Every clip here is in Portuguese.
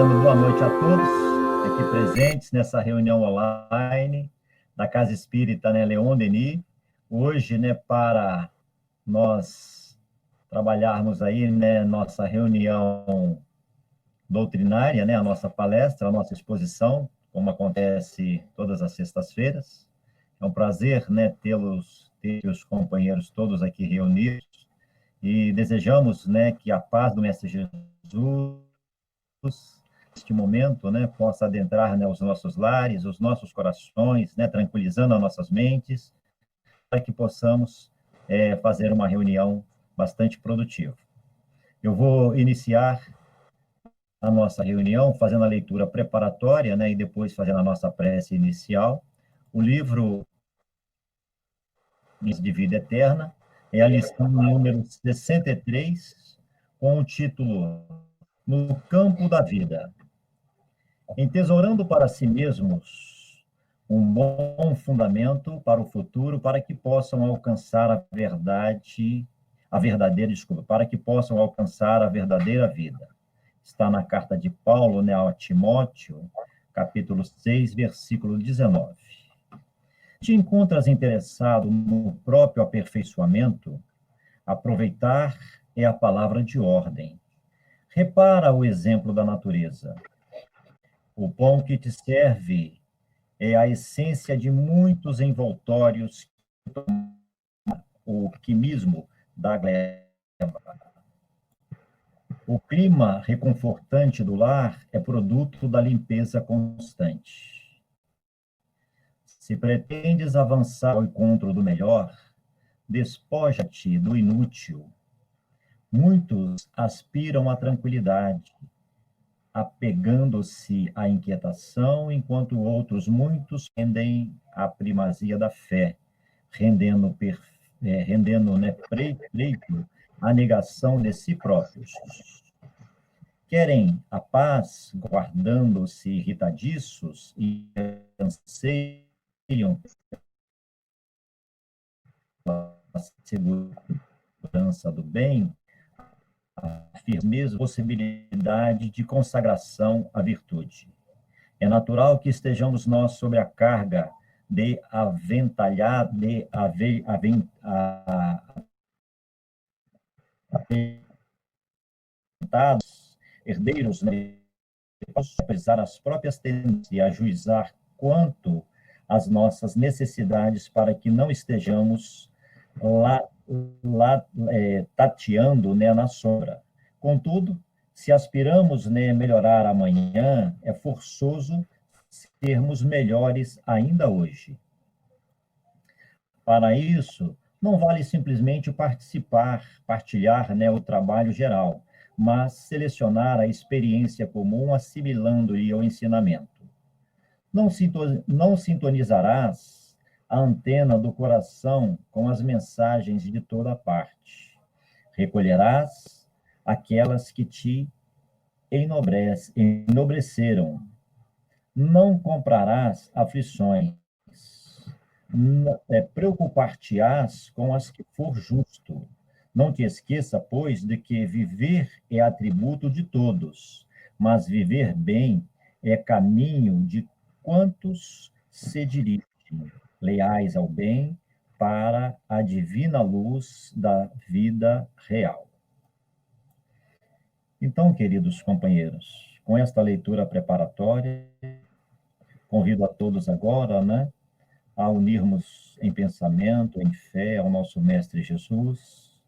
dando boa noite a todos aqui presentes nessa reunião online da Casa Espírita, né, Leon Denis. Hoje, né, para nós trabalharmos aí, né, nossa reunião doutrinária, né, a nossa palestra, a nossa exposição, como acontece todas as sextas-feiras. É um prazer, né, ter os companheiros todos aqui reunidos e desejamos, né, que a paz do Mestre Jesus neste momento, né, possa adentrar, né, os nossos lares, os nossos corações, né, tranquilizando as nossas mentes, para que possamos fazer uma reunião bastante produtiva. Eu vou iniciar a nossa reunião fazendo a leitura preparatória, né, e depois fazendo a nossa prece inicial. O livro de Vida Eterna é a lição número 63, com o título No Campo da Vida. Entesourando para si mesmos um bom fundamento para o futuro, para que possam alcançar para que possam alcançar a verdadeira vida. Está na carta de Paulo, né, a Timóteo, capítulo 6, versículo 19. Te encontras interessado no próprio aperfeiçoamento? Aproveitar é a palavra de ordem. Repara o exemplo da natureza. O pão que te serve é a essência de muitos envoltórios, o quimismo da gleba. O clima reconfortante do lar é produto da limpeza constante. Se pretendes avançar ao encontro do melhor, despoja-te do inútil. Muitos aspiram à tranquilidade, apegando-se à inquietação, enquanto muitos rendem a primazia da fé, rendendo, né, pleito à negação de si próprios. Querem a paz, guardando-se irritadiços e anseiam a segurança do bem, a firmeza, possibilidade de consagração à virtude. É natural que estejamos nós sobre a carga de aventalhar, de aventados, herdeiros, né, pesar as próprias tendências e ajuizar quanto às nossas necessidades para que não estejamos tateando, né, na sombra. Contudo, se aspiramos, né, melhorar amanhã, é forçoso sermos melhores ainda hoje. Para isso, não vale simplesmente partilhar, né, o trabalho geral, mas selecionar a experiência comum, assimilando-lhe o ensinamento. Não sintonizarás a antena do coração com as mensagens de toda parte. Recolherás aquelas que te enobreceram. Não comprarás aflições. Preocupar-te-ás com as que for justo. Não te esqueça, pois, de que viver é atributo de todos, mas viver bem é caminho de quantos se dirigem, leais ao bem, para a divina luz da vida real. Então, queridos companheiros, com esta leitura preparatória, convido a todos agora, né, a unirmos em pensamento, em fé ao nosso Mestre Jesus,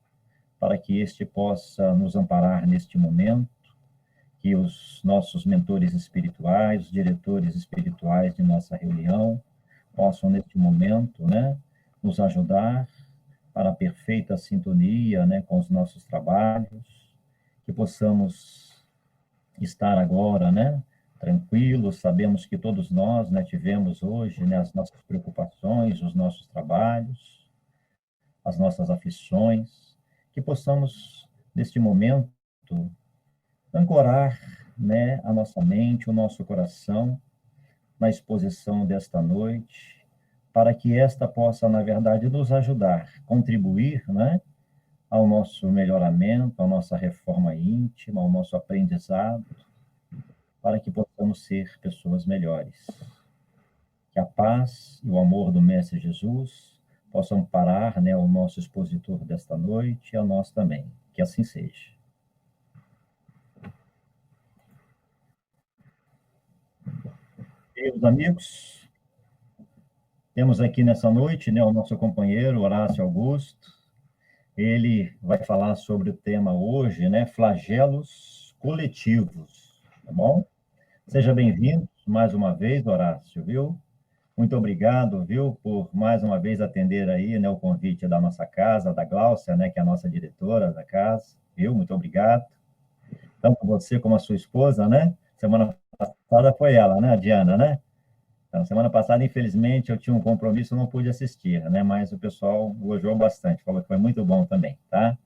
para que este possa nos amparar neste momento, que os nossos mentores espirituais, os diretores espirituais de nossa reunião, possam neste momento, né, nos ajudar para a perfeita sintonia, né, com os nossos trabalhos, que possamos estar agora, né, tranquilos. Sabemos que todos nós, né, tivemos hoje, né, as nossas preocupações, os nossos trabalhos, as nossas aflições, que possamos, neste momento, ancorar, né, a nossa mente, o nosso coração, na exposição desta noite, para que esta possa, na verdade, nos ajudar, contribuir, né, ao nosso melhoramento, à nossa reforma íntima, ao nosso aprendizado, para que possamos ser pessoas melhores. Que a paz e o amor do Mestre Jesus possam parar, né, o nosso expositor desta noite e a nós também. Que assim seja. Meus amigos, temos aqui nessa noite, né, o nosso companheiro Horácio Augusto. Ele vai falar sobre o tema hoje, né, flagelos coletivos, tá bom? Seja bem-vindo mais uma vez, Horácio, viu? Muito obrigado, viu, por mais uma vez atender aí, né, o convite da nossa casa, da Gláucia, né, que é a nossa diretora da casa, viu? Muito obrigado. Tanto você como a sua esposa, né? Semana passada foi ela, né, a Diana, né? Então, semana passada, infelizmente, eu tinha um compromisso, não pude assistir, né? Mas o pessoal elogiou bastante, falou que foi muito bom também, tá?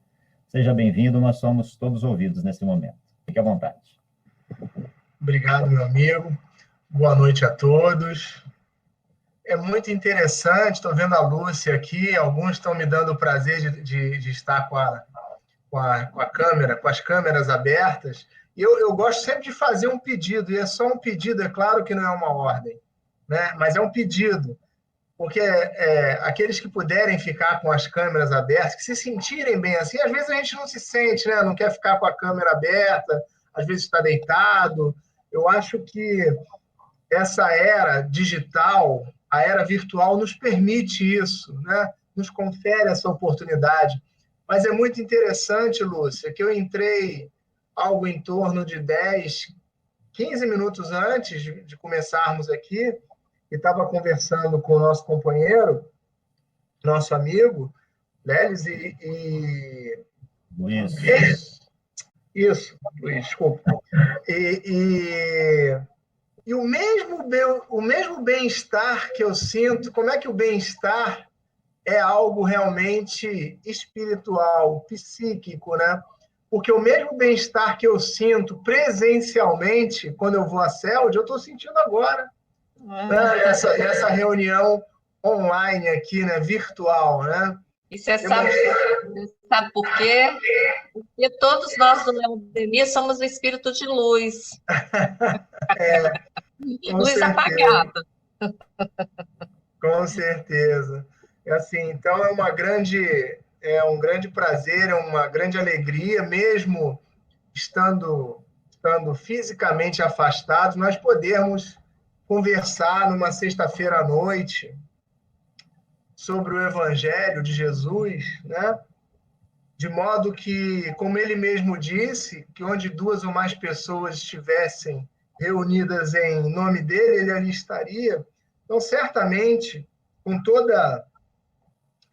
Seja bem-vindo, nós somos todos ouvidos nesse momento. Fique à vontade. Obrigado, meu amigo. Boa noite a todos. É muito interessante, estou vendo a Lúcia aqui, alguns estão me dando o prazer de estar com a câmera, com as câmeras abertas. E eu gosto sempre de fazer um pedido, e é só um pedido, é claro que não é uma ordem, né? Mas é um pedido, porque aqueles que puderem ficar com as câmeras abertas, que se sentirem bem assim, às vezes a gente não se sente, né? Não quer ficar com a câmera aberta, às vezes está deitado. Eu acho que essa era digital, a era virtual, nos permite isso, né? Nos confere essa oportunidade. Mas é muito interessante, Lúcia, que eu entrei algo em torno de 10, 15 minutos antes de começarmos aqui, e estava conversando com o nosso companheiro, nosso amigo, Lelis, Luiz. Isso, Luiz, desculpa. E o mesmo bem-estar que eu sinto, como é que o bem-estar é algo realmente espiritual, psíquico, né? Porque o mesmo bem-estar que eu sinto presencialmente quando eu vou à CELD, eu estou sentindo agora, né? Essa reunião online aqui, né? Virtual, né? E você sabe por quê? Porque todos nós do Leodemir somos o espírito de luz. Luz certeza. apagada. Com certeza. Assim, então é um grande prazer, é uma grande alegria, mesmo estando fisicamente afastados, nós podermos conversar numa sexta-feira à noite sobre o Evangelho de Jesus, né? De modo que, como ele mesmo disse, que onde duas ou mais pessoas estivessem reunidas em nome dele, ele ali estaria. Então, certamente, com toda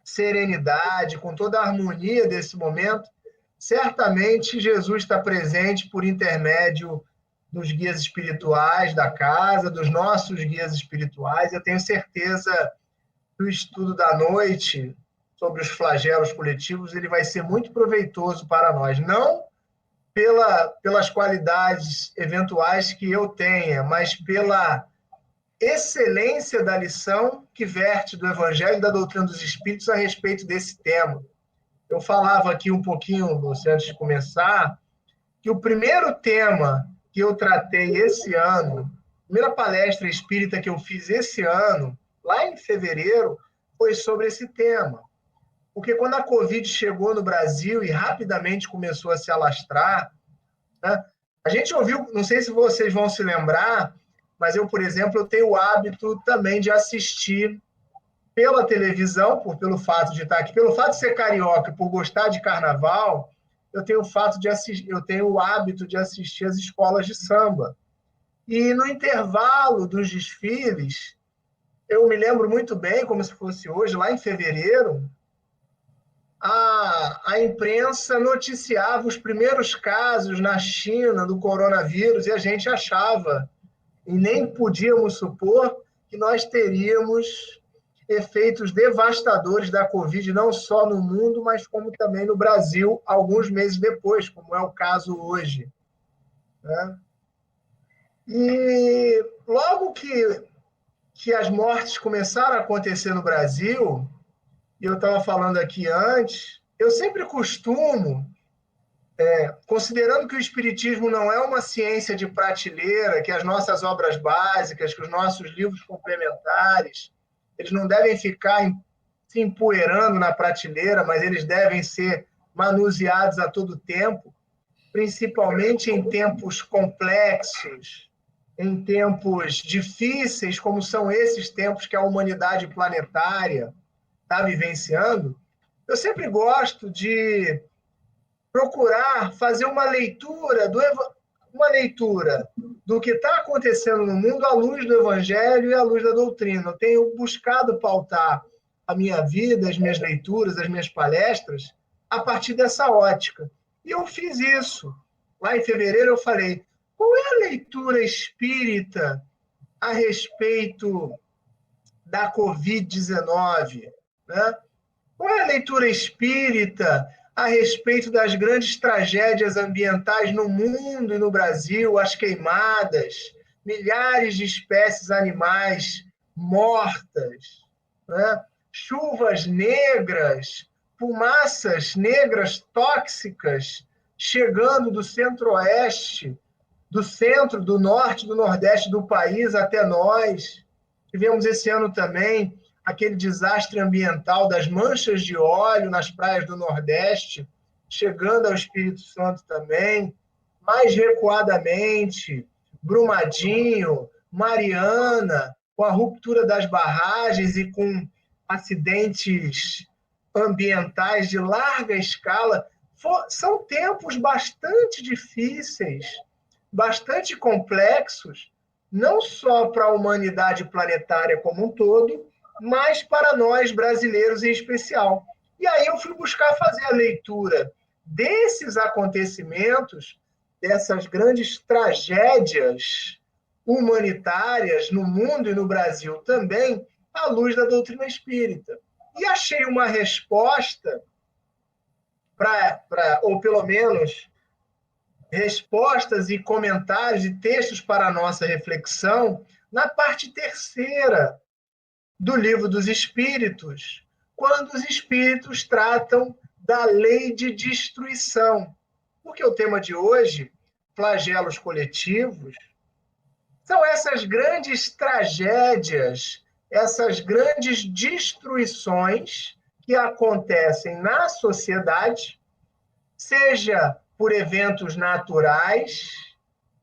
serenidade, com toda a harmonia desse momento, certamente Jesus está presente por intermédio dos guias espirituais da casa, dos nossos guias espirituais. Eu tenho certeza que o estudo da noite sobre os flagelos coletivos ele vai ser muito proveitoso para nós, não pelas qualidades eventuais que eu tenha, mas pela excelência da lição que verte do Evangelho e da doutrina dos Espíritos a respeito desse tema. Eu falava aqui um pouquinho, Lúcio, antes de começar, que o primeiro tema que eu tratei esse ano, a primeira palestra espírita que eu fiz esse ano, lá em fevereiro, foi sobre esse tema. Porque quando a Covid chegou no Brasil e rapidamente começou a se alastrar, né, a gente ouviu, não sei se vocês vão se lembrar, mas eu, por exemplo, eu tenho o hábito também de assistir pela televisão, pelo fato de estar aqui, pelo fato de ser carioca, por gostar de carnaval, eu tenho o hábito de assistir às escolas de samba. E no intervalo dos desfiles, eu me lembro muito bem, como se fosse hoje, lá em fevereiro, a imprensa noticiava os primeiros casos na China do coronavírus e a gente achava, e nem podíamos supor, que nós teríamos efeitos devastadores da Covid, não só no mundo, mas como também no Brasil, alguns meses depois, como é o caso hoje. Né? E logo que as mortes começaram a acontecer no Brasil, e eu estava falando aqui antes, eu sempre costumo considerando que o Espiritismo não é uma ciência de prateleira, que as nossas obras básicas, que os nossos livros complementares, eles não devem ficar se empoeirando na prateleira, mas eles devem ser manuseados a todo tempo, principalmente em tempos complexos, em tempos difíceis, como são esses tempos que a humanidade planetária está vivenciando. Eu sempre gosto de procurar fazer uma leitura do que está acontecendo no mundo à luz do Evangelho e à luz da doutrina. Eu tenho buscado pautar a minha vida, as minhas leituras, as minhas palestras, a partir dessa ótica. E eu fiz isso. Lá em fevereiro eu falei, qual é a leitura espírita a respeito da Covid-19? Né? Qual é a leitura espírita a respeito das grandes tragédias ambientais no mundo e no Brasil, as queimadas, milhares de espécies animais mortas, né? Chuvas negras, fumaças negras tóxicas chegando do centro-oeste, do centro, do norte, do nordeste do país até nós. Tivemos esse ano também aquele desastre ambiental das manchas de óleo nas praias do Nordeste, chegando ao Espírito Santo também, mais recuadamente, Brumadinho, Mariana, com a ruptura das barragens e com acidentes ambientais de larga escala. São tempos bastante difíceis, bastante complexos, não só para a humanidade planetária como um todo, mas para nós brasileiros em especial. E aí eu fui buscar fazer a leitura desses acontecimentos, dessas grandes tragédias humanitárias no mundo e no Brasil também, à luz da doutrina espírita. E achei uma resposta ou pelo menos respostas e comentários e textos para a nossa reflexão na parte terceira do Livro dos Espíritos, quando os Espíritos tratam da lei de destruição. Porque o tema de hoje, flagelos coletivos, são essas grandes tragédias, essas grandes destruições que acontecem na sociedade, seja por eventos naturais,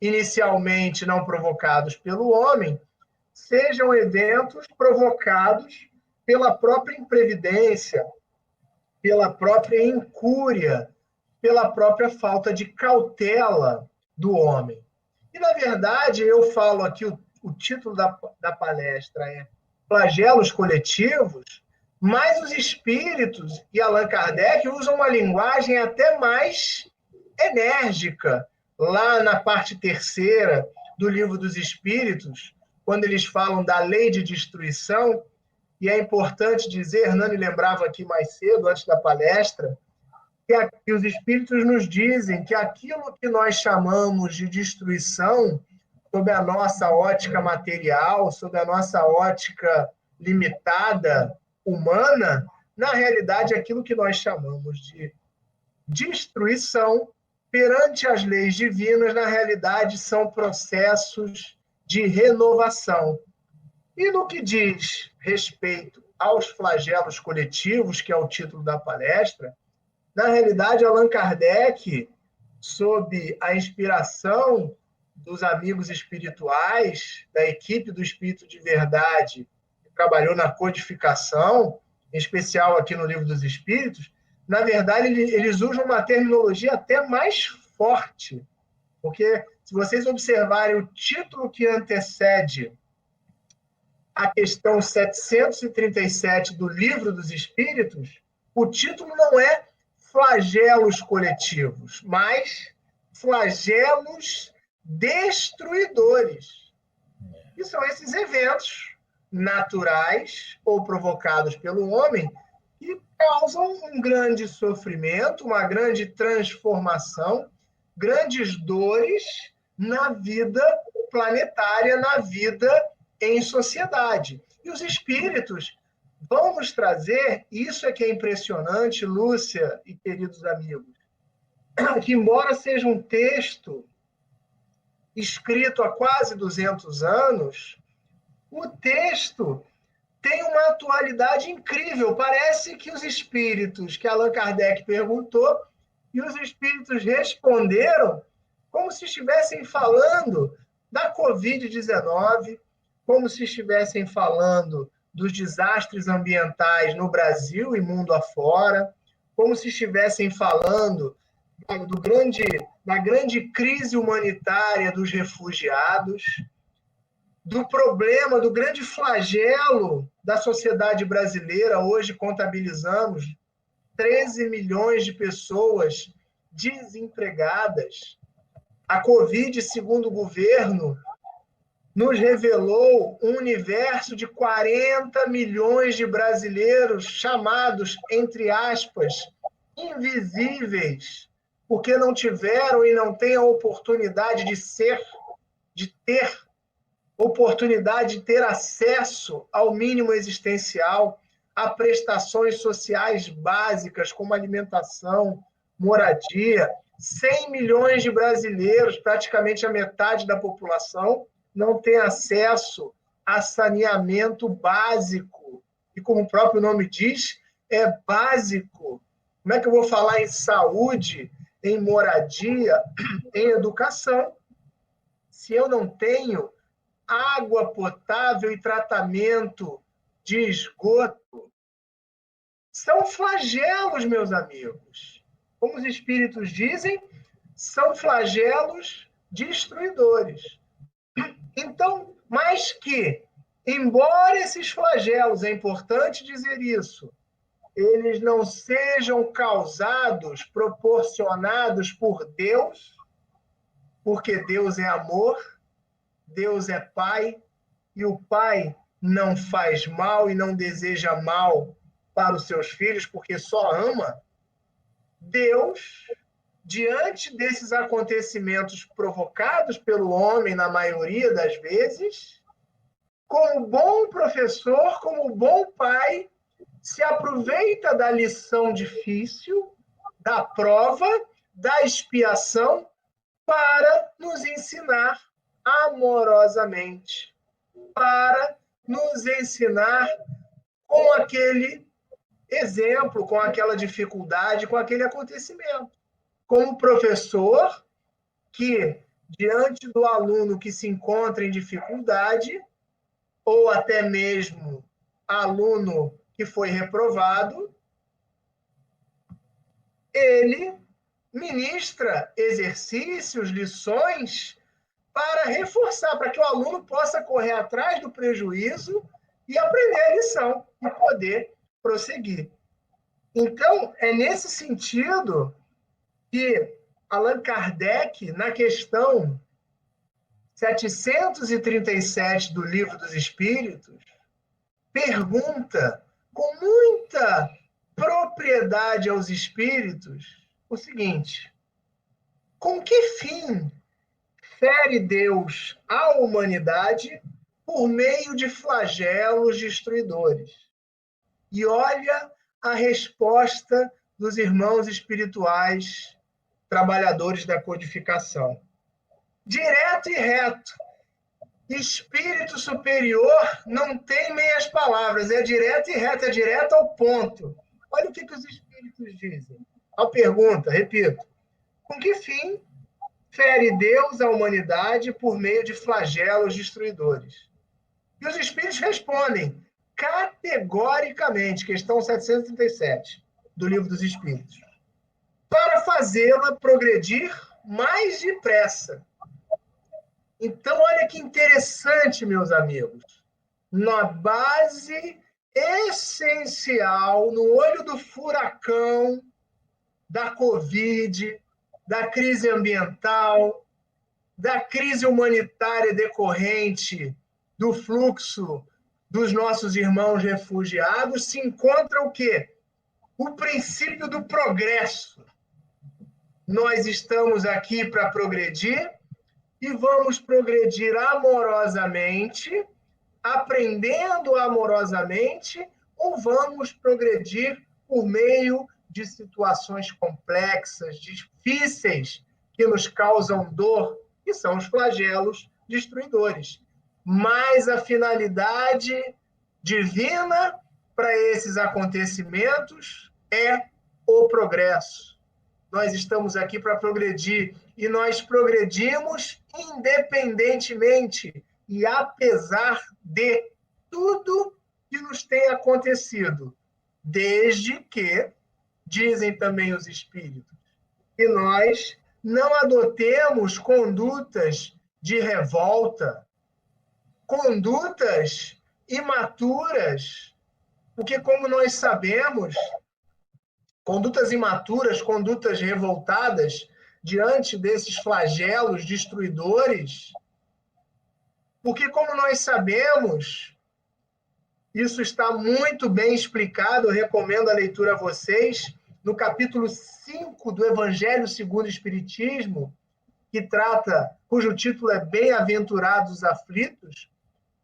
inicialmente não provocados pelo homem, sejam eventos provocados pela própria imprevidência, pela própria incúria, pela própria falta de cautela do homem. E, na verdade, eu falo aqui, o título da palestra é Flagelos Coletivos, mas os espíritos e Allan Kardec usam uma linguagem até mais enérgica, lá na parte terceira do Livro dos Espíritos, quando eles falam da lei de destruição, e é importante dizer, Hernani lembrava aqui mais cedo, antes da palestra, que os Espíritos nos dizem que aquilo que nós chamamos de destruição, sob a nossa ótica material, sob a nossa ótica limitada, humana, na realidade, aquilo que nós chamamos de destruição, perante as leis divinas, na realidade, são processos de renovação. E no que diz respeito aos flagelos coletivos, que é o título da palestra, na realidade, Allan Kardec, sob a inspiração dos amigos espirituais, da equipe do Espírito de Verdade, que trabalhou na codificação, em especial aqui no Livro dos Espíritos, na verdade, eles usam uma terminologia até mais forte, porque se vocês observarem o título que antecede a questão 737 do Livro dos Espíritos, o título não é flagelos coletivos, mas flagelos destruidores. E são esses eventos naturais ou provocados pelo homem que causam um grande sofrimento, uma grande transformação, grandes dores na vida planetária, na vida em sociedade. E os espíritos vão nos trazer, isso é que é impressionante, Lúcia e queridos amigos, que, embora seja um texto escrito há quase 200 anos, o texto tem uma atualidade incrível. Parece que os espíritos que Allan Kardec perguntou e os espíritos responderam como se estivessem falando da Covid-19, como se estivessem falando dos desastres ambientais no Brasil e mundo afora, como se estivessem falando da grande crise humanitária dos refugiados, do problema, do grande flagelo da sociedade brasileira. Hoje contabilizamos 13 milhões de pessoas desempregadas. A Covid, segundo o governo, nos revelou um universo de 40 milhões de brasileiros chamados, entre aspas, invisíveis, porque não tiveram e não têm a oportunidade de ter oportunidade de ter acesso ao mínimo existencial, a prestações sociais básicas, como alimentação, moradia. 100 milhões de brasileiros, praticamente a metade da população, não tem acesso a saneamento básico. E como o próprio nome diz, é básico. Como é que eu vou falar em saúde, em moradia, em educação, se eu não tenho água potável e tratamento de esgoto? São flagelos, meus amigos. Como os espíritos dizem, são flagelos destruidores. Então, mas que, embora esses flagelos, é importante dizer isso, eles não sejam causados, proporcionados por Deus, porque Deus é amor, Deus é Pai, e o Pai não faz mal e não deseja mal para os seus filhos, porque só ama. Deus, diante desses acontecimentos provocados pelo homem, na maioria das vezes, como bom professor, como bom pai, se aproveita da lição difícil, da prova, da expiação, para nos ensinar amorosamente, para nos ensinar com aquele exemplo, com aquela dificuldade, com aquele acontecimento. Como professor que, diante do aluno que se encontra em dificuldade, ou até mesmo aluno que foi reprovado, ele ministra exercícios, lições, para reforçar, para que o aluno possa correr atrás do prejuízo e aprender a lição e poder prosseguir. Então, é nesse sentido que Allan Kardec, na questão 737 do Livro dos Espíritos, pergunta com muita propriedade aos espíritos o seguinte: com que fim fere Deus a humanidade por meio de flagelos destruidores? E olha a resposta dos irmãos espirituais, trabalhadores da codificação. Direto e reto. Espírito superior não tem meias palavras, é direto e reto, é direto ao ponto. Olha o que os espíritos dizem. A pergunta, repito: com que fim fere Deus a humanidade por meio de flagelos destruidores? E os espíritos respondem categoricamente, questão 737 do Livro dos Espíritos: para fazê-la progredir mais depressa. Então, olha que interessante, meus amigos. Na base essencial, no olho do furacão da Covid, da crise ambiental, da crise humanitária decorrente do fluxo dos nossos irmãos refugiados, se encontra o quê? O princípio do progresso. Nós estamos aqui para progredir e vamos progredir amorosamente, aprendendo amorosamente, ou vamos progredir por meio de situações complexas, difíceis, que nos causam dor, que são os flagelos destruidores. Mas a finalidade divina para esses acontecimentos é o progresso. Nós estamos aqui para progredir, e nós progredimos independentemente e apesar de tudo que nos tem acontecido, desde que, dizem também os espíritos, que nós não adotemos condutas de revolta, condutas imaturas, porque, como nós sabemos, condutas imaturas, condutas revoltadas diante desses flagelos destruidores, porque, como nós sabemos, isso está muito bem explicado, eu recomendo a leitura a vocês, no capítulo 5 do Evangelho segundo o Espiritismo, cujo título é Bem-aventurados os aflitos.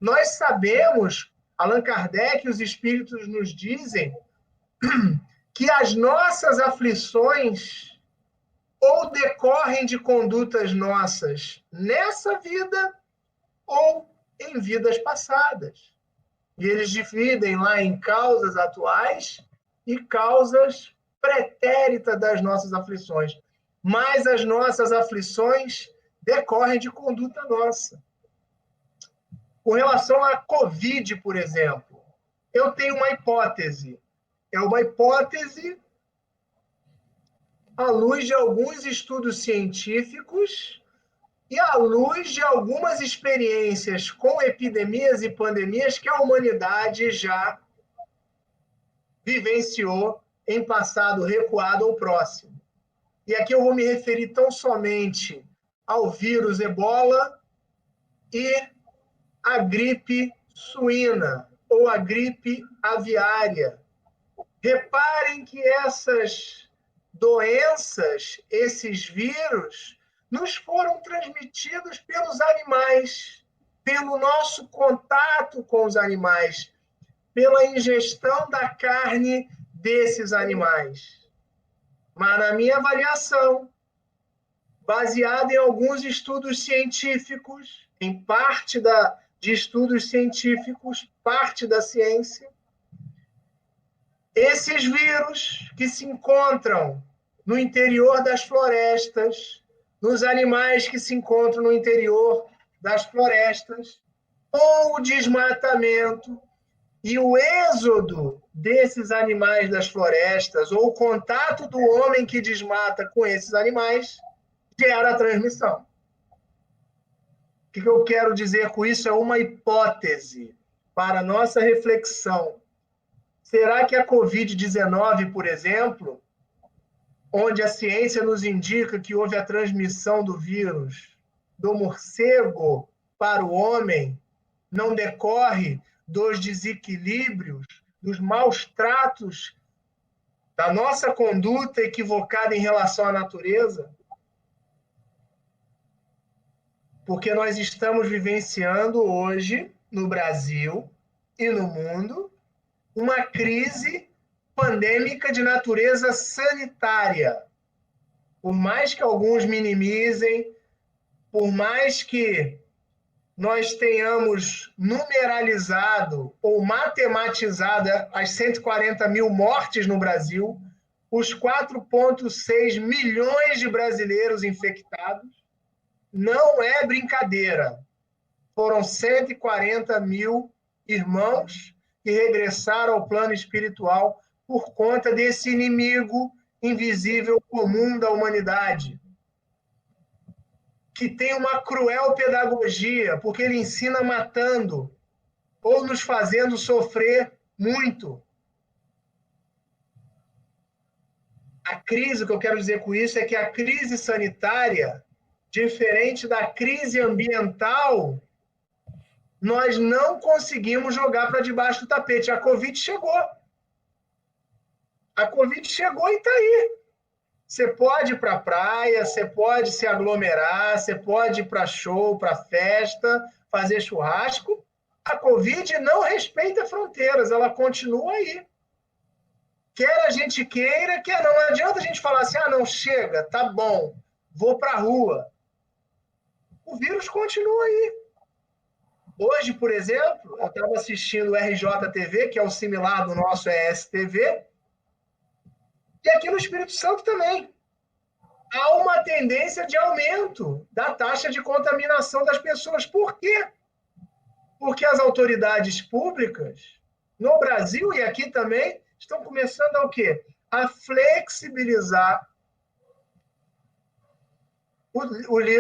Nós sabemos, Allan Kardec e os espíritos nos dizem, que as nossas aflições ou decorrem de condutas nossas nessa vida ou em vidas passadas. E eles dividem lá em causas atuais e causas pretéritas das nossas aflições. Mas as nossas aflições decorrem de conduta nossa. Com relação à Covid, por exemplo, eu tenho uma hipótese. É uma hipótese à luz de alguns estudos científicos e à luz de algumas experiências com epidemias e pandemias que a humanidade já vivenciou em passado recuado ou próximo. E aqui eu vou me referir tão somente ao vírus Ebola e à gripe suína ou à gripe aviária. Reparem que essas doenças, esses vírus, nos foram transmitidos pelos animais, pelo nosso contato com os animais, pela ingestão da carne desses animais. Mas, na minha avaliação, baseada em alguns estudos científicos, em parte de estudos científicos, parte da ciência, esses vírus que se encontram no interior das florestas, nos animais que se encontram no interior das florestas, ou o desmatamento e o êxodo desses animais das florestas, ou o contato do homem que desmata com esses animais, gera a transmissão. O que eu quero dizer com isso? É uma hipótese para a nossa reflexão. Será que a Covid-19, por exemplo, onde a ciência nos indica que houve a transmissão do vírus do morcego para o homem, não decorre dos desequilíbrios, dos maus tratos, da nossa conduta equivocada em relação à natureza? Porque nós estamos vivenciando hoje, no Brasil e no mundo, uma crise pandêmica de natureza sanitária. Por mais que alguns minimizem, por mais que nós tenhamos numeralizado ou matematizado as 140 mil mortes no Brasil, os 4,6 milhões de brasileiros infectados, não é brincadeira. Foram 140 mil irmãos que regressaram ao plano espiritual por conta desse inimigo invisível comum da humanidade, que tem uma cruel pedagogia, porque ele ensina matando ou nos fazendo sofrer muito. A crise, o que eu quero dizer com isso é que a crise sanitária, diferente da crise ambiental, nós não conseguimos jogar para debaixo do tapete. A Covid chegou. A Covid chegou e está aí. Você pode ir para a praia, você pode se aglomerar, você pode ir para show, para festa, fazer churrasco. A Covid não respeita fronteiras, ela continua aí. Quer a gente queira, quer não. Não adianta a gente falar assim, não, chega, tá bom, vou para a rua. O vírus continua aí. Hoje, por exemplo, eu estava assistindo o RJTV, que é o similar do nosso ESTV, e aqui no Espírito Santo também. Há uma tendência de aumento da taxa de contaminação das pessoas. Por quê? Porque as autoridades públicas, no Brasil e aqui também, estão começando a o quê? A flexibilizar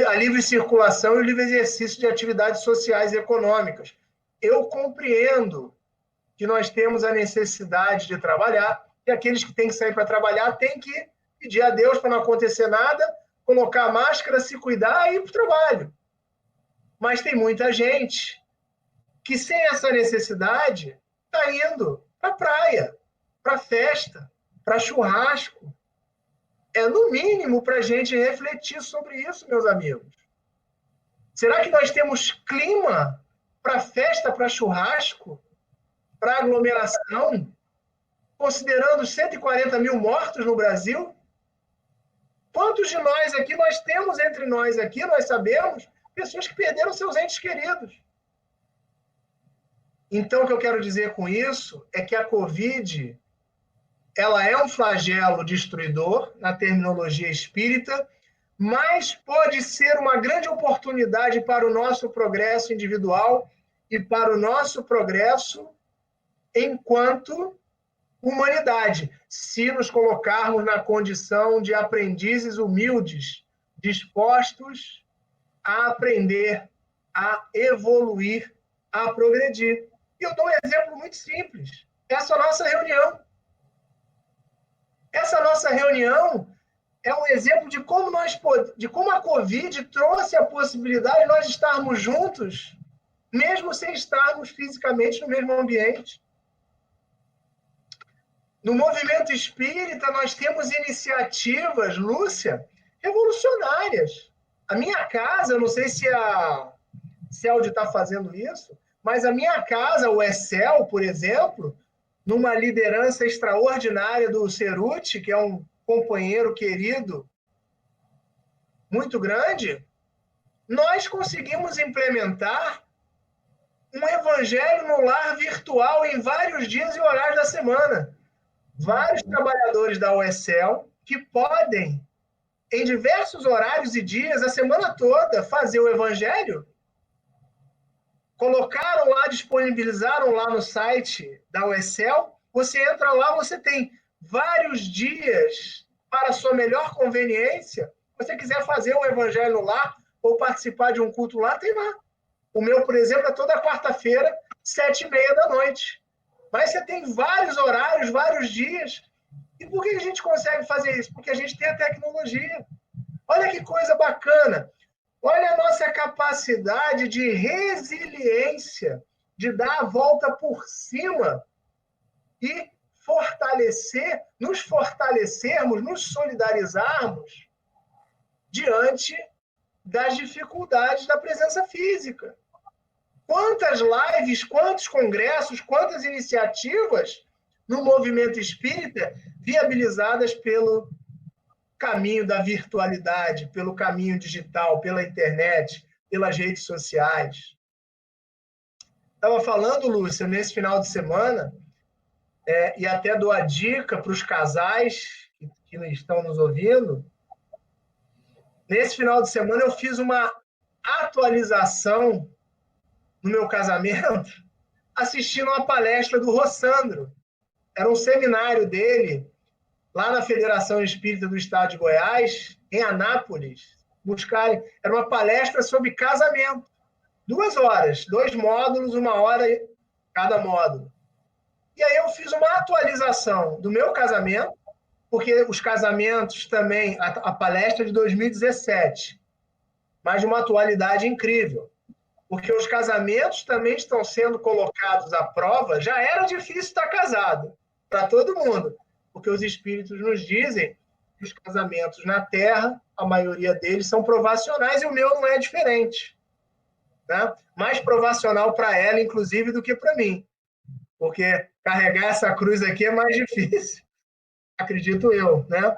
a livre circulação e o livre exercício de atividades sociais e econômicas. Eu compreendo que nós temos a necessidade de trabalhar, e aqueles que têm que sair para trabalhar têm que pedir a Deus para não acontecer nada, colocar a máscara, se cuidar e ir para o trabalho. Mas tem muita gente que, sem essa necessidade, está indo para a praia, para festa, para churrasco. É, no mínimo, para a gente refletir sobre isso, meus amigos. Será que nós temos clima para festa, para churrasco, para aglomeração, considerando 140 mil mortos no Brasil? Quantos de nós aqui, nós temos entre nós aqui, nós sabemos, pessoas que perderam seus entes queridos. Então, o que eu quero dizer com isso é que a Covid, ela é um flagelo destruidor, na terminologia espírita, mas pode ser uma grande oportunidade para o nosso progresso individual e para o nosso progresso enquanto humanidade, se nos colocarmos na condição de aprendizes humildes, dispostos a aprender, a evoluir, a progredir. E eu dou um exemplo muito simples. Essa nossa reunião. Essa nossa reunião é um exemplo de como a Covid trouxe a possibilidade de nós estarmos juntos, mesmo sem estarmos fisicamente no mesmo ambiente. No movimento espírita, nós temos iniciativas, Lúcia, revolucionárias. A minha casa, eu não sei se a CELD está fazendo isso, mas a minha casa, o ECEL, por exemplo, numa liderança extraordinária do Ceruti, que é um companheiro querido, muito grande, nós conseguimos implementar um evangelho no lar virtual em vários dias e horários da semana. Vários trabalhadores da UECEL que podem, em diversos horários e dias, a semana toda, fazer o evangelho, colocaram lá, disponibilizaram lá no site da UECEL, você entra lá, você tem vários dias para a sua melhor conveniência. Se você quiser fazer um evangelho no lar ou participar de um culto lá, tem lá. O meu, por exemplo, é toda quarta-feira, 19h30. Mas você tem vários horários, vários dias. E por que a gente consegue fazer isso? Porque a gente tem a tecnologia. Olha que coisa bacana. Olha a nossa capacidade de resiliência, de dar a volta por cima e nos fortalecermos, nos solidarizarmos diante das dificuldades da presença física. Quantas lives, quantos congressos, quantas iniciativas no movimento espírita viabilizadas pelo caminho da virtualidade, pelo caminho digital, pela internet, pelas redes sociais. Estava falando, Lúcia, nesse final de semana, e até dou a dica para os casais que estão nos ouvindo. Nesse final de semana eu fiz uma atualização no meu casamento, assistindo uma palestra do Rossandro. Era um seminário dele, lá na Federação Espírita do Estado de Goiás, em Anápolis. Era uma palestra sobre casamento. 2 horas, 2 módulos, 1 hora cada módulo. E aí eu fiz uma atualização do meu casamento, porque os casamentos também, a palestra de 2017, mas de uma atualidade incrível. Porque os casamentos também estão sendo colocados à prova. Já era difícil estar casado, para todo mundo. Porque os espíritos nos dizem que os casamentos na Terra, a maioria deles são provacionais, e o meu não é diferente. Né? Mais provacional para ela, inclusive, do que para mim. Porque carregar essa cruz aqui é mais difícil acredito eu, né?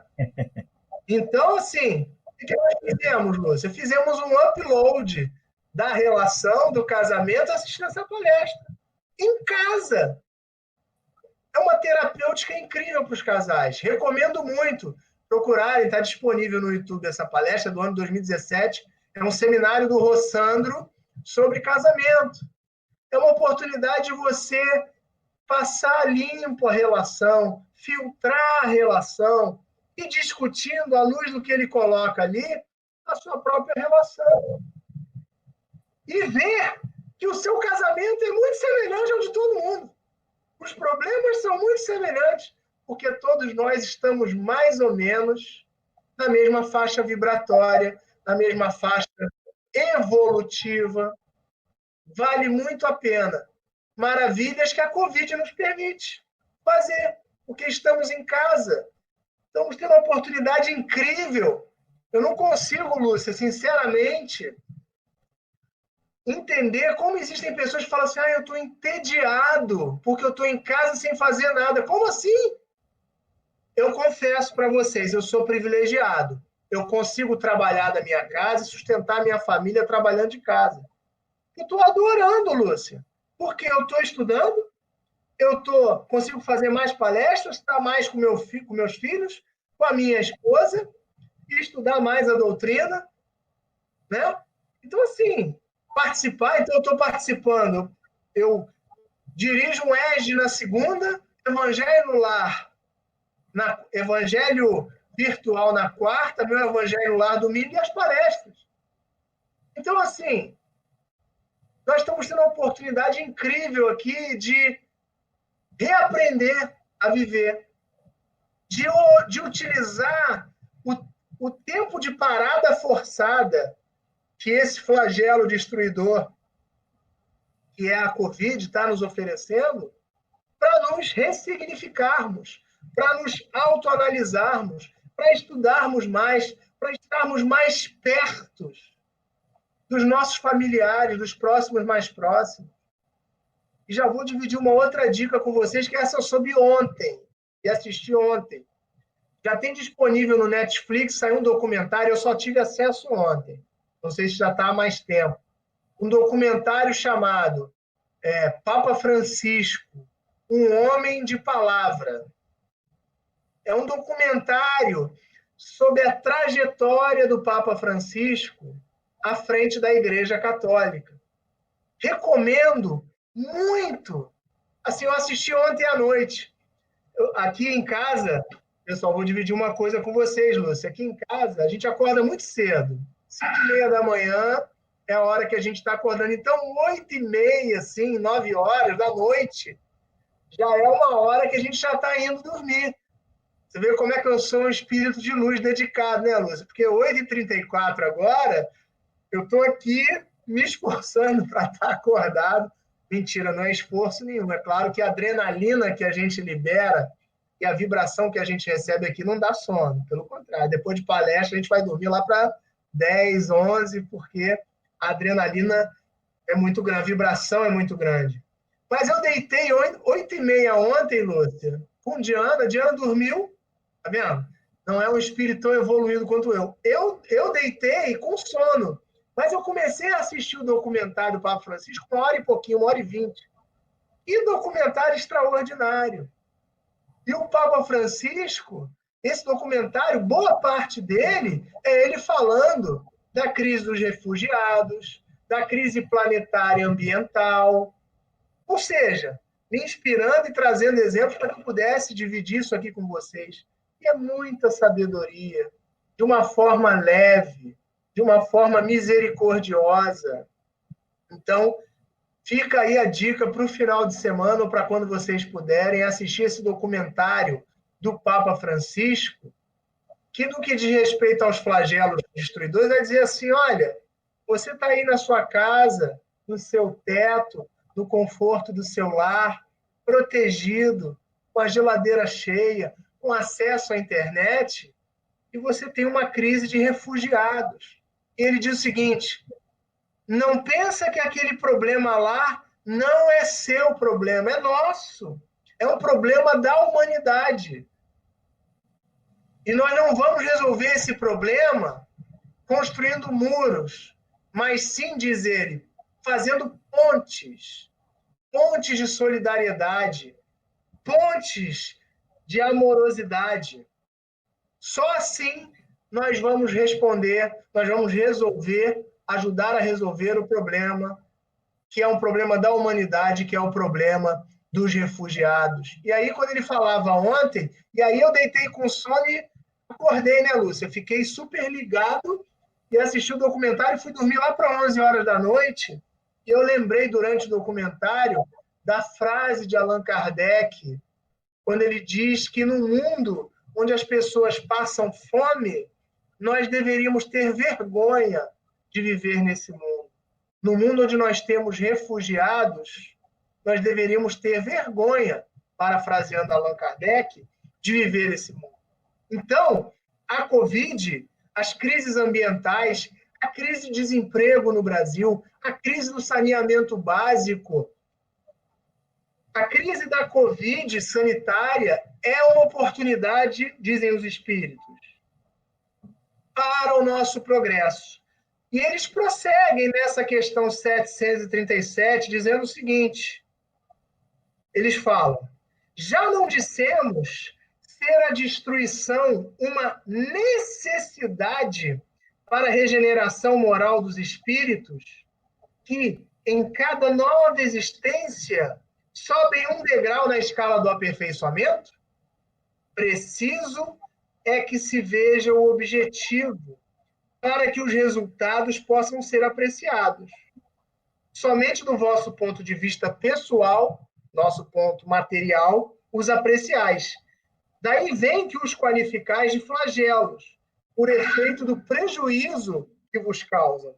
Então, assim, o que nós fizemos, Lúcia? Fizemos um upload da relação, do casamento, assistindo essa palestra. Em casa. É uma terapêutica incrível para os casais. Recomendo muito procurarem, está disponível no YouTube essa palestra do ano 2017. É um seminário do Rossandro sobre casamento. É uma oportunidade de você passar limpo a relação, filtrar a relação e discutindo, à luz do que ele coloca ali, a sua própria relação. E ver que o seu casamento é muito semelhante ao de todo mundo. Os problemas são muito semelhantes, porque todos nós estamos mais ou menos na mesma faixa vibratória, na mesma faixa evolutiva. Vale muito a pena. Maravilhas que a Covid nos permite fazer, porque estamos em casa. Estamos tendo uma oportunidade incrível. Eu não consigo, Lúcia, sinceramente, entender como existem pessoas que falam assim, eu estou entediado porque eu estou em casa sem fazer nada. Como assim? Eu confesso para vocês, eu sou privilegiado. Eu consigo trabalhar da minha casa e sustentar minha família trabalhando de casa. Eu estou adorando, Lúcia, porque eu estou estudando, consigo fazer mais palestras, estar mais com meus filhos, com a minha esposa, e estudar mais a doutrina, né? Então, assim, participar, então eu estou participando. Eu dirijo um ESG na segunda, Evangelho no Lar, Evangelho virtual na quarta, meu Evangelho no Lar domingo e as palestras. Então, assim, nós estamos tendo uma oportunidade incrível aqui de reaprender a viver, de utilizar o tempo de parada forçada que esse flagelo destruidor, que é a Covid, está nos oferecendo, para nos ressignificarmos, para nos autoanalisarmos, para estudarmos mais, para estarmos mais perto dos nossos familiares, dos próximos mais próximos. E já vou dividir uma outra dica com vocês, que essa eu soube ontem, e assisti ontem. Já tem disponível no Netflix, saiu um documentário, eu só tive acesso ontem. Não sei se já está há mais tempo. Um documentário chamado Papa Francisco, um homem de palavra. É um documentário sobre a trajetória do Papa Francisco à frente da Igreja Católica. Recomendo muito. Assim, eu assisti ontem à noite. Aqui em casa, pessoal, vou dividir uma coisa com vocês, Lúcia. Aqui em casa, a gente acorda muito cedo. 5h30 da manhã é a hora que a gente está acordando. Então, 8h30, assim, 9 horas da noite, já é uma hora que a gente já está indo dormir. Você vê como é que eu sou um espírito de luz dedicado, né, Lúcia? Porque 8h34 agora, eu estou aqui me esforçando para estar acordado. Mentira, não é esforço nenhum. É claro que a adrenalina que a gente libera e a vibração que a gente recebe aqui não dá sono. Pelo contrário, depois de palestra, a gente vai dormir lá para 10, 11, porque a adrenalina é muito grande, a vibração é muito grande. Mas eu deitei 8h30 ontem, Lúcia, com Diana. Diana dormiu, tá vendo? Não é um espírito tão evoluído quanto eu. Eu deitei com sono. Mas eu comecei a assistir o documentário do Papa Francisco 1h e pouquinho, 1h20. Que documentário extraordinário. E o Papa Francisco, esse documentário, boa parte dele é ele falando da crise dos refugiados, da crise planetária ambiental. Ou seja, me inspirando e trazendo exemplos para que eu pudesse dividir isso aqui com vocês. E é muita sabedoria, de uma forma leve, de uma forma misericordiosa. Então, fica aí a dica para o final de semana, ou para quando vocês puderem, assistir esse documentário do Papa Francisco, que, no que diz respeito aos flagelos destruidores, vai dizer assim, olha, você está aí na sua casa, no seu teto, no conforto do seu lar, protegido, com a geladeira cheia, com acesso à internet, e você tem uma crise de refugiados. Ele diz o seguinte, não pensa que aquele problema lá não é seu problema, é nosso. É um problema da humanidade. E nós não vamos resolver esse problema construindo muros, mas sim, diz ele, fazendo pontes de solidariedade, pontes de amorosidade. Só assim nós vamos responder, nós vamos resolver, ajudar a resolver o problema, que é um problema da humanidade, que é o problema dos refugiados. E aí, quando ele falava ontem, e aí eu deitei com sono e acordei, né, Lúcia? Fiquei super ligado e assisti o documentário e fui dormir lá para 11 horas da noite. E eu lembrei, durante o documentário, da frase de Allan Kardec, quando ele diz que no mundo onde as pessoas passam fome, nós deveríamos ter vergonha de viver nesse mundo. No mundo onde nós temos refugiados, nós deveríamos ter vergonha, parafraseando Allan Kardec, de viver esse mundo. Então, a Covid, as crises ambientais, a crise de desemprego no Brasil, a crise do saneamento básico, a crise da Covid sanitária é uma oportunidade, dizem os espíritos, para o nosso progresso. E eles prosseguem nessa questão 737, dizendo o seguinte: eles falam, já não dissemos ser a destruição uma necessidade para a regeneração moral dos espíritos, que em cada nova existência sobem um degrau na escala do aperfeiçoamento? Preciso é que se veja o objetivo para que os resultados possam ser apreciados. Somente do vosso ponto de vista pessoal, nosso ponto material, os apreciais. Daí vem que os qualificais de flagelos, por efeito do prejuízo que vos causam.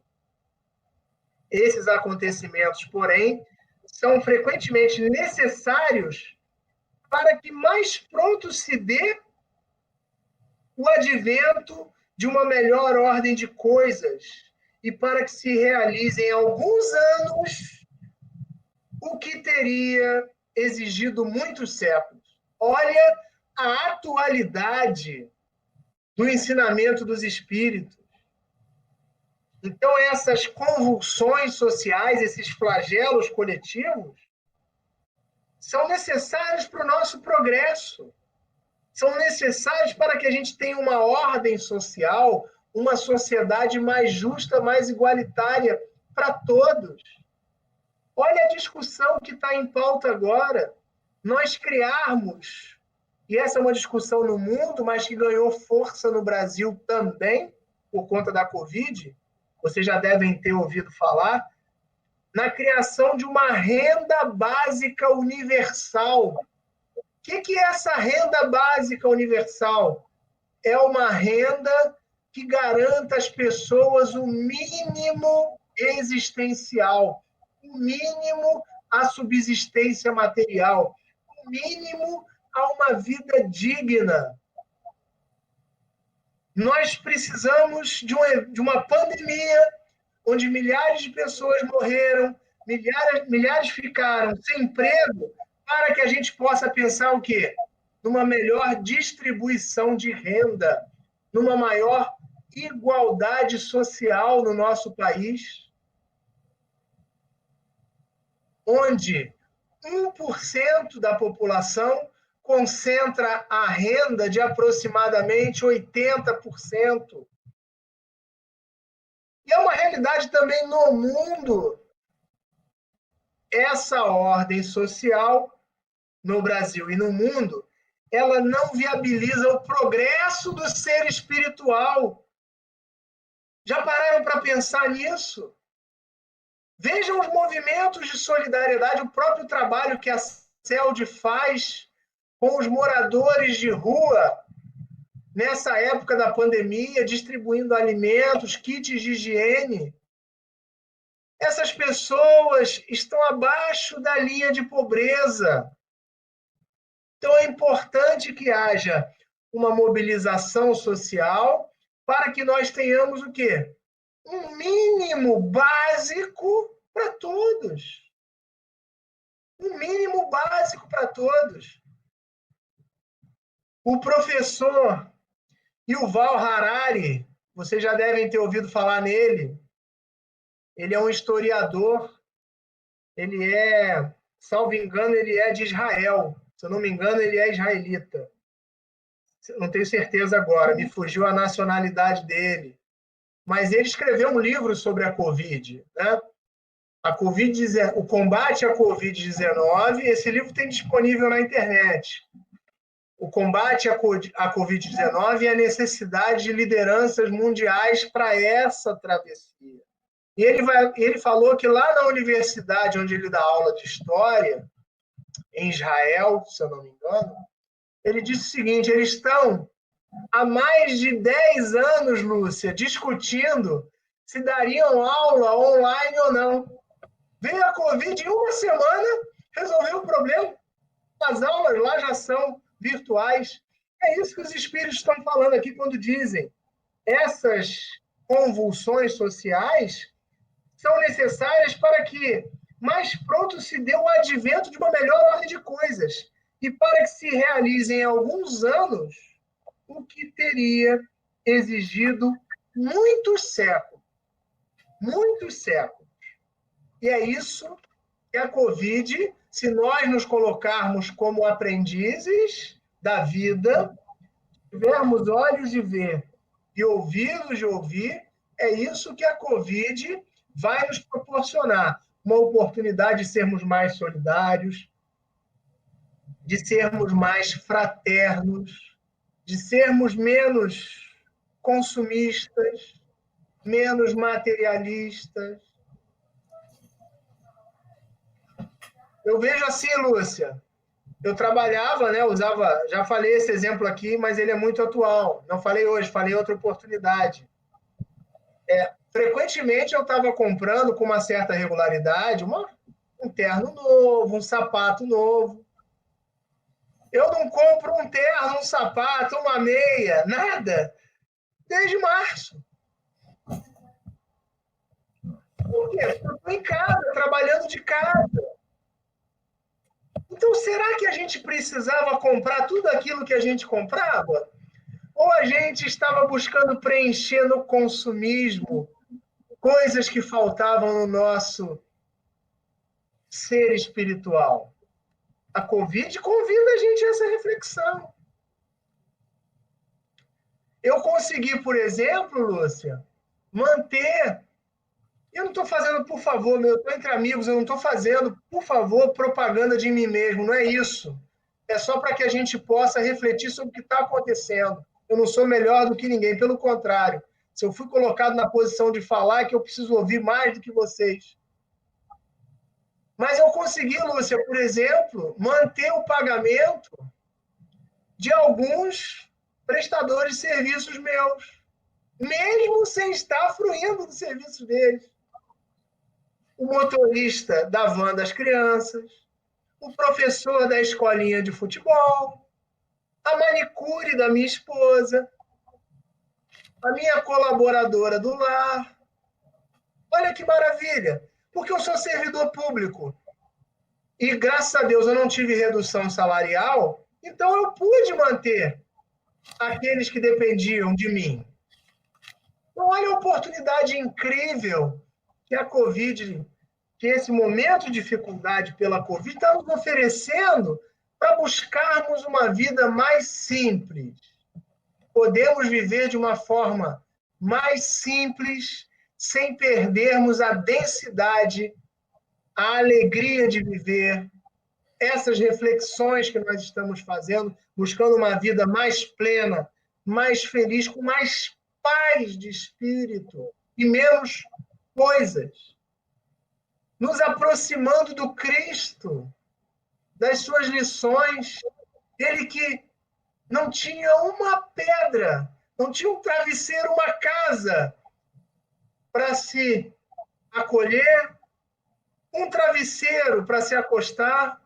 Esses acontecimentos, porém, são frequentemente necessários para que mais pronto se dê o advento de uma melhor ordem de coisas e para que se realize em alguns anos o que teria exigido muitos séculos. Olha a atualidade do ensinamento dos espíritos. Então, essas convulsões sociais, esses flagelos coletivos, são necessários para o nosso progresso. São necessários para que a gente tenha uma ordem social, uma sociedade mais justa, mais igualitária para todos. Olha a discussão que está em pauta agora. Nós criarmos, e essa é uma discussão no mundo, mas que ganhou força no Brasil também, por conta da Covid, vocês já devem ter ouvido falar, na criação de uma renda básica universal. O que é essa renda básica universal? É uma renda que garanta às pessoas o mínimo existencial, o mínimo à subsistência material, o mínimo a uma vida digna. Nós precisamos de uma pandemia onde milhares de pessoas morreram, milhares ficaram sem emprego, para que a gente possa pensar o quê? Numa melhor distribuição de renda, numa maior igualdade social no nosso país, onde 1% da população concentra a renda de aproximadamente 80%. E é uma realidade também no mundo. Essa ordem social, no Brasil e no mundo, ela não viabiliza o progresso do ser espiritual. Já pararam para pensar nisso? Vejam os movimentos de solidariedade, o próprio trabalho que a CELD faz com os moradores de rua, nessa época da pandemia, distribuindo alimentos, kits de higiene. Essas pessoas estão abaixo da linha de pobreza. Então, é importante que haja uma mobilização social para que nós tenhamos o quê? Um mínimo básico para todos. Um mínimo básico para todos. O professor Yuval Harari, vocês já devem ter ouvido falar nele. Ele é um historiador, ele é, salvo engano, ele é de Israel. Se eu não me engano, ele é israelita. Não tenho certeza agora, me fugiu a nacionalidade dele. Mas ele escreveu um livro sobre a Covid, né? O combate à Covid-19, esse livro tem disponível na internet. O combate à Covid-19 e a necessidade de lideranças mundiais para essa travessia. E ele falou que lá na universidade onde ele dá aula de história, em Israel, se eu não me engano, ele disse o seguinte: eles estão há mais de 10 anos, Lúcia, discutindo se dariam aula online ou não. Veio a Covid, em uma semana, resolveu o problema. As aulas lá já são virtuais. É isso que os espíritos estão falando aqui quando dizem essas convulsões sociais são necessárias para que mais pronto se dê o advento de uma melhor ordem de coisas e para que se realize em alguns anos o que teria exigido muitos séculos. Muitos séculos. E é isso que a Covid, se nós nos colocarmos como aprendizes da vida, tivermos olhos de ver e ouvidos de ouvir, é isso que a Covid vai nos proporcionar. Uma oportunidade de sermos mais solidários, de sermos mais fraternos, de sermos menos consumistas, menos materialistas. Eu vejo assim, Lúcia, eu trabalhava, né, usava, já falei esse exemplo aqui, mas ele é muito atual. Não falei hoje, falei outra oportunidade. Frequentemente eu estava comprando com uma certa regularidade um terno novo, um sapato novo. Eu não compro um terno, um sapato, uma meia, nada, desde março. Por quê? Porque eu estou em casa, trabalhando de casa. Então, será que a gente precisava comprar tudo aquilo que a gente comprava? Ou a gente estava buscando preencher no consumismo coisas que faltavam no nosso ser espiritual? A Covid convida a gente a essa reflexão. Eu consegui, por exemplo, Lúcia, manter... Eu não estou fazendo, por favor, eu estou entre amigos, eu não estou fazendo, por favor, propaganda de mim mesmo, não é isso. É só para que a gente possa refletir sobre o que está acontecendo. Eu não sou melhor do que ninguém, pelo contrário. Se eu fui colocado na posição de falar, é que eu preciso ouvir mais do que vocês. Mas eu consegui, Lúcia, por exemplo, manter o pagamento de alguns prestadores de serviços meus, mesmo sem estar fruindo do serviço deles. O motorista da van das crianças, o professor da escolinha de futebol, a manicure da minha esposa, a minha colaboradora do lar. Olha que maravilha, porque eu sou servidor público e, graças a Deus, eu não tive redução salarial, então eu pude manter aqueles que dependiam de mim. Então, olha a oportunidade incrível que a Covid, que esse momento de dificuldade pela Covid está nos oferecendo para buscarmos uma vida mais simples. Podemos viver de uma forma mais simples, sem perdermos a densidade, a alegria de viver, essas reflexões que nós estamos fazendo, buscando uma vida mais plena, mais feliz, com mais paz de espírito e menos coisas. Nos aproximando do Cristo, das suas lições, ele que não tinha uma pedra, não tinha um travesseiro, uma casa para se acolher, um travesseiro para se acostar.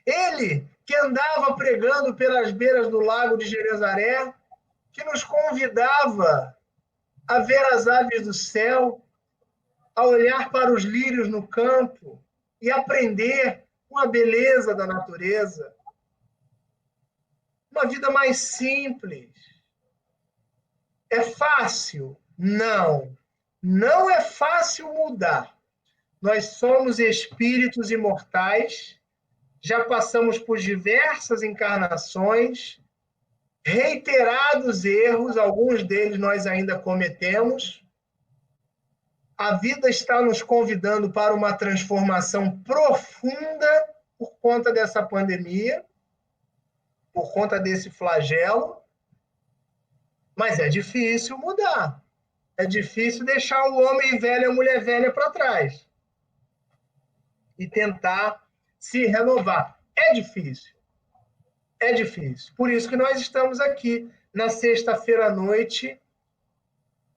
Ele que andava pregando pelas beiras do lago de Genezaré, que nos convidava a ver as aves do céu, a olhar para os lírios no campo e aprender com a beleza da natureza. uma vida mais simples. É fácil? Não. Não é fácil mudar. Nós somos espíritos imortais, já passamos por diversas encarnações, reiterados erros, alguns deles nós ainda cometemos. A vida está nos convidando para uma transformação profunda por conta dessa pandemia, por conta desse flagelo, mas é difícil mudar. É difícil deixar o homem velho e a mulher velha para trás e tentar se renovar. É difícil. É difícil. Por isso que nós estamos aqui na sexta-feira à noite,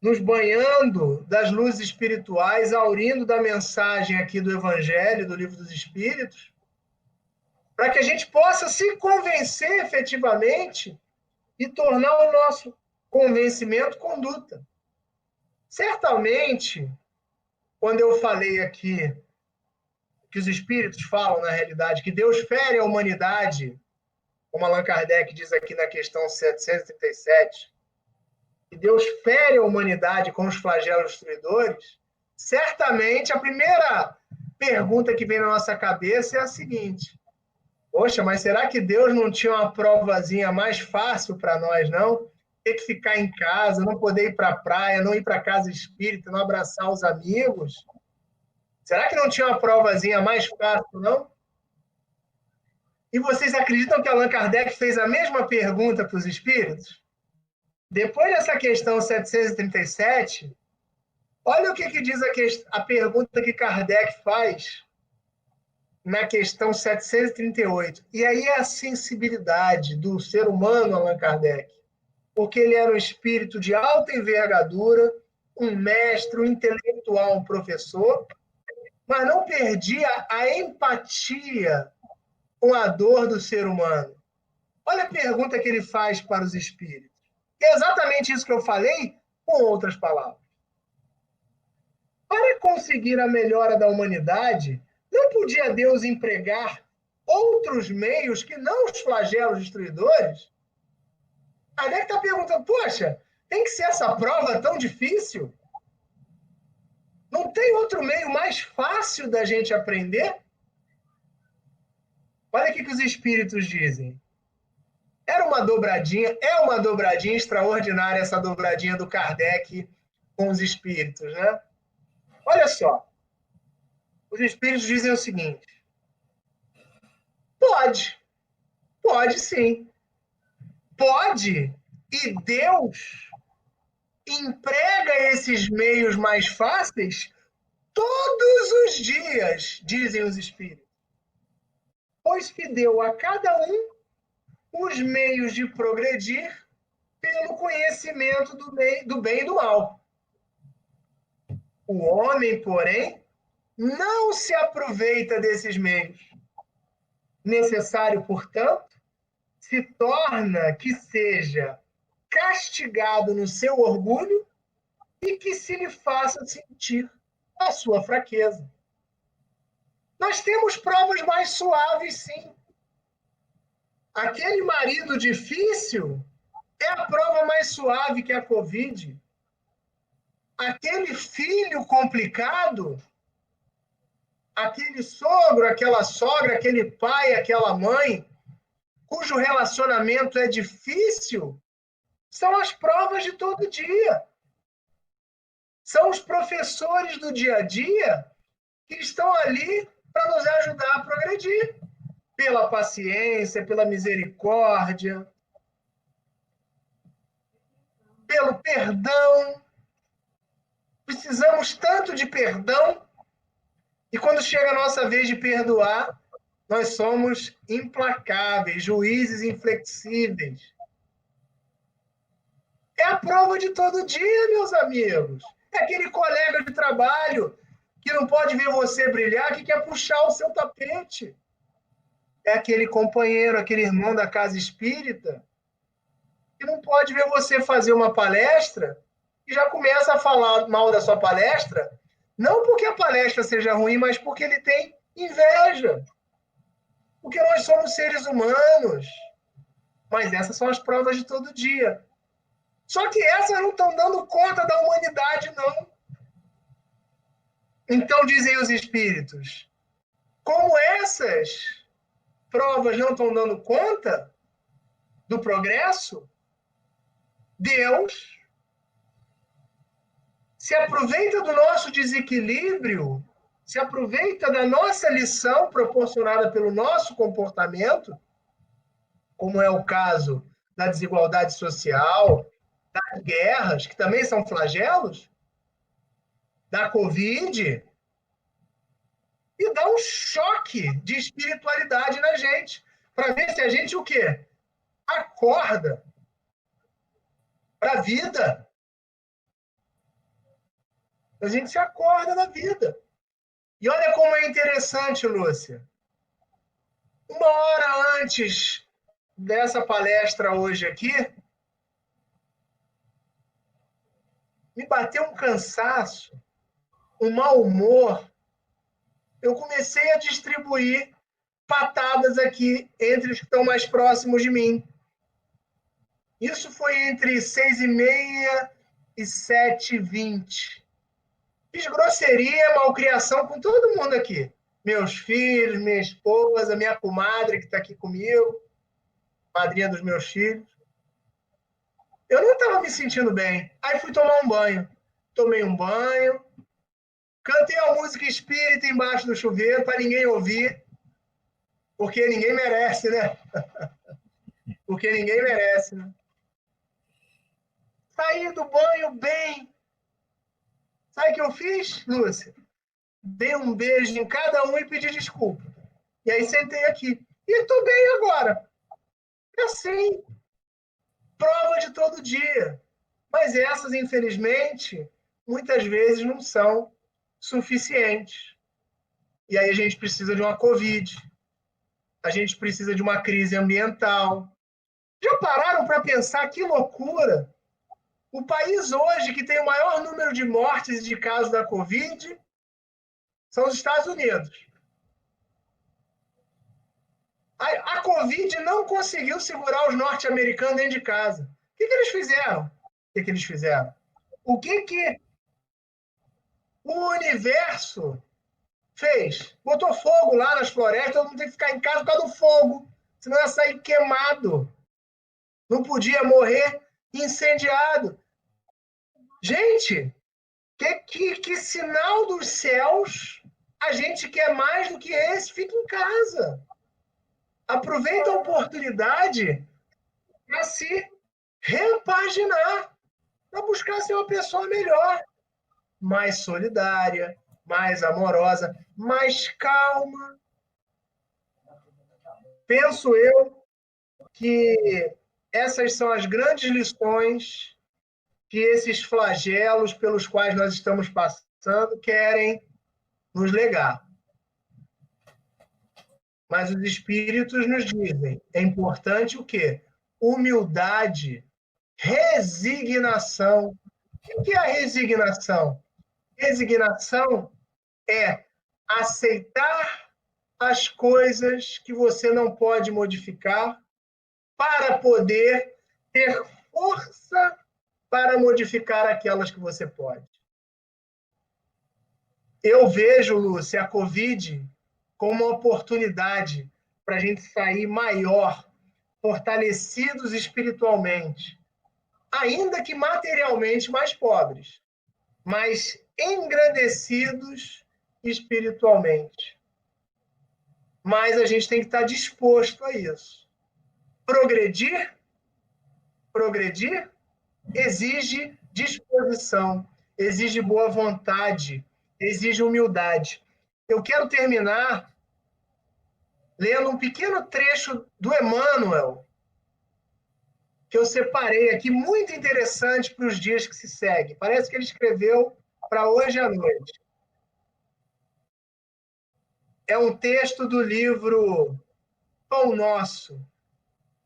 nos banhando das luzes espirituais, aurindo da mensagem aqui do Evangelho, do Livro dos Espíritos, para que a gente possa se convencer efetivamente e tornar o nosso convencimento conduta. Certamente, quando eu falei aqui que os espíritos falam, na realidade, que Deus fere a humanidade, como Allan Kardec diz aqui na questão 737, que Deus fere a humanidade com os flagelos destruidores, certamente a primeira pergunta que vem na nossa cabeça é a seguinte: poxa, mas será que Deus não tinha uma provazinha mais fácil para nós, não? Ter que ficar em casa, não poder ir para a praia, não ir para a casa espírita, não abraçar os amigos? Será que não tinha uma provazinha mais fácil, não? E vocês acreditam que Allan Kardec fez a mesma pergunta para os espíritos? Depois dessa questão 737, olha o que diz a pergunta que Kardec faz na questão 738. E aí é a sensibilidade do ser humano, Allan Kardec, porque ele era um espírito de alta envergadura, um mestre, um intelectual, um professor, mas não perdia a empatia com a dor do ser humano. Olha a pergunta que ele faz para os espíritos. É exatamente isso que eu falei, com outras palavras. Para conseguir a melhora da humanidade, não podia Deus empregar outros meios que não os flagelos destruidores? Kardec está perguntando, poxa, tem que ser essa prova tão difícil? Não tem outro meio mais fácil da gente aprender? Olha o que os espíritos dizem. É uma dobradinha extraordinária essa dobradinha do Kardec com os espíritos, né? Olha só. Os espíritos dizem o seguinte: pode sim. Pode, e Deus emprega esses meios mais fáceis todos os dias, dizem os espíritos. Pois que deu a cada um os meios de progredir pelo conhecimento do bem e do mal. O homem, porém, não se aproveita desses meios. Necessário, portanto, se torna que seja castigado no seu orgulho e que se lhe faça sentir a sua fraqueza. Nós temos provas mais suaves, sim. Aquele marido difícil é a prova mais suave que a Covid. Aquele filho complicado, aquele sogro, aquela sogra, aquele pai, aquela mãe, cujo relacionamento é difícil, são as provas de todo dia. São os professores do dia a dia que estão ali para nos ajudar a progredir. Pela paciência, pela misericórdia, pelo perdão. Precisamos tanto de perdão, e quando chega a nossa vez de perdoar, nós somos implacáveis, juízes inflexíveis. É a prova de todo dia, meus amigos. É aquele colega de trabalho que não pode ver você brilhar, que quer puxar o seu tapete. É aquele companheiro, aquele irmão da casa espírita, que não pode ver você fazer uma palestra e já começa a falar mal da sua palestra, não porque a palestra seja ruim, mas porque ele tem inveja. Porque nós somos seres humanos. Mas essas são as provas de todo dia. Só que essas não estão dando conta da humanidade, não. Então, dizem os espíritos, como essas provas não estão dando conta do progresso, Deus se aproveita do nosso desequilíbrio, se aproveita da nossa lição proporcionada pelo nosso comportamento, como é o caso da desigualdade social, das guerras, que também são flagelos, da Covid, e dá um choque de espiritualidade na gente, para ver se a gente o quê? Acorda para a vida. A gente se acorda da vida. E olha como é interessante, Lúcia. Uma hora antes dessa palestra hoje aqui, me bateu um cansaço, um mau humor. Eu comecei a distribuir patadas aqui entre os que estão mais próximos de mim. Isso foi entre 6h30 e 7h20. Fiz grosseria, malcriação com todo mundo aqui. Meus filhos, minha esposa, minha comadre que está aqui comigo, madrinha dos meus filhos. Eu não estava me sentindo bem. Aí fui tomar um banho. Tomei um banho, cantei a música espírita embaixo do chuveiro para ninguém ouvir, porque ninguém merece, né? Porque ninguém merece, né? Saí do banho bem. Sabe o que eu fiz, Lúcia? Dei um beijo em cada um e pedi desculpa. E aí sentei aqui. E estou bem agora. É assim, prova de todo dia. Mas essas, infelizmente, muitas vezes não são suficientes. E aí a gente precisa de uma Covid. A gente precisa de uma crise ambiental. Já pararam para pensar que loucura? O país hoje que tem o maior número de mortes e de casos da Covid são os Estados Unidos. A Covid não conseguiu segurar os norte-americanos dentro de casa. O que eles fizeram? O que o universo fez? Botou fogo lá nas florestas, todo mundo tem que ficar em casa por causa do fogo, senão ia sair queimado. Não podia morrer incendiado. Gente, que sinal dos céus a gente quer mais do que esse? Fica em casa. Aproveita a oportunidade para se repaginar, para buscar ser uma pessoa melhor, mais solidária, mais amorosa, mais calma. Penso eu que essas são as grandes lições que esses flagelos pelos quais nós estamos passando querem nos legar. Mas os espíritos nos dizem, é importante o quê? Humildade, resignação. O que é a resignação? Resignação é aceitar as coisas que você não pode modificar para poder ter força para modificar aquelas que você pode. Eu vejo, Lúcia, a Covid como uma oportunidade para a gente sair maior, fortalecidos espiritualmente, ainda que materialmente mais pobres, mas engrandecidos espiritualmente. Mas a gente tem que estar disposto a isso. Progredir exige disposição, exige boa vontade, exige humildade. Eu quero terminar lendo um pequeno trecho do Emmanuel, que eu separei aqui, muito interessante para os dias que se seguem. Parece que ele escreveu para hoje à noite. É um texto do livro Pão Nosso,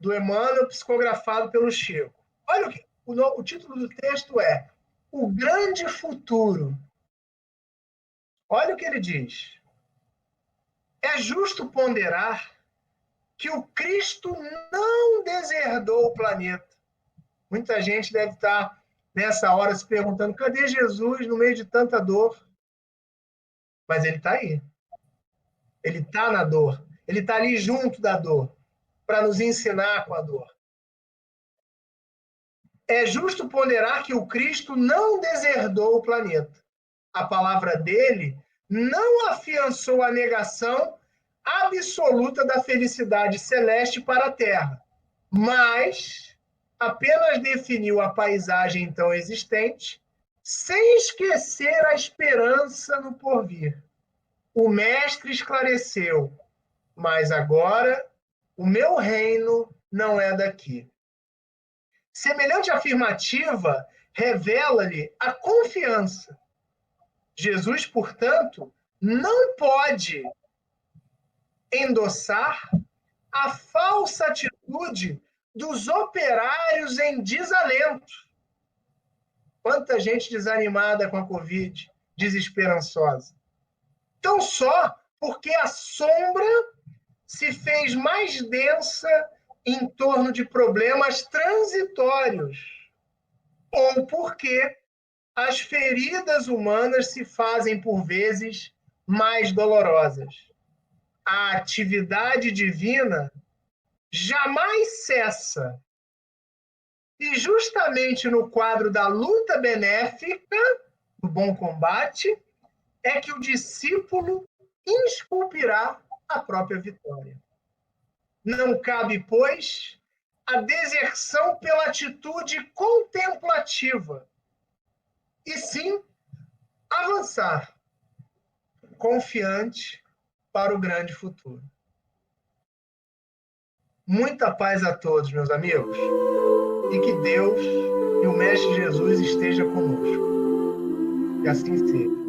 do Emmanuel, psicografado pelo Chico. Olha o título do texto é O Grande Futuro. Olha o que ele diz. É justo ponderar que o Cristo não deserdou o planeta. Muita gente deve estar nessa hora se perguntando: cadê Jesus no meio de tanta dor? Mas ele está aí. Ele está na dor. Ele está ali junto da dor, para nos ensinar com a dor. É justo ponderar que o Cristo não deserdou o planeta. A palavra dele não afiançou a negação absoluta da felicidade celeste para a Terra, mas apenas definiu a paisagem então existente, sem esquecer a esperança no porvir. O Mestre esclareceu: mas agora o meu reino não é daqui. Semelhante afirmativa revela-lhe a confiança. Jesus, portanto, não pode endossar a falsa atitude dos operários em desalento. Quanta gente desanimada com a Covid, desesperançosa. Tão só porque a sombra se fez mais densa em torno de problemas transitórios, ou porque as feridas humanas se fazem, por vezes, mais dolorosas. A atividade divina jamais cessa. E justamente no quadro da luta benéfica, do bom combate, é que o discípulo esculpirá a própria vitória. Não cabe, pois, a deserção pela atitude contemplativa, e sim avançar, confiante para o grande futuro. Muita paz a todos, meus amigos, e que Deus e o Mestre Jesus esteja conosco. Que assim seja.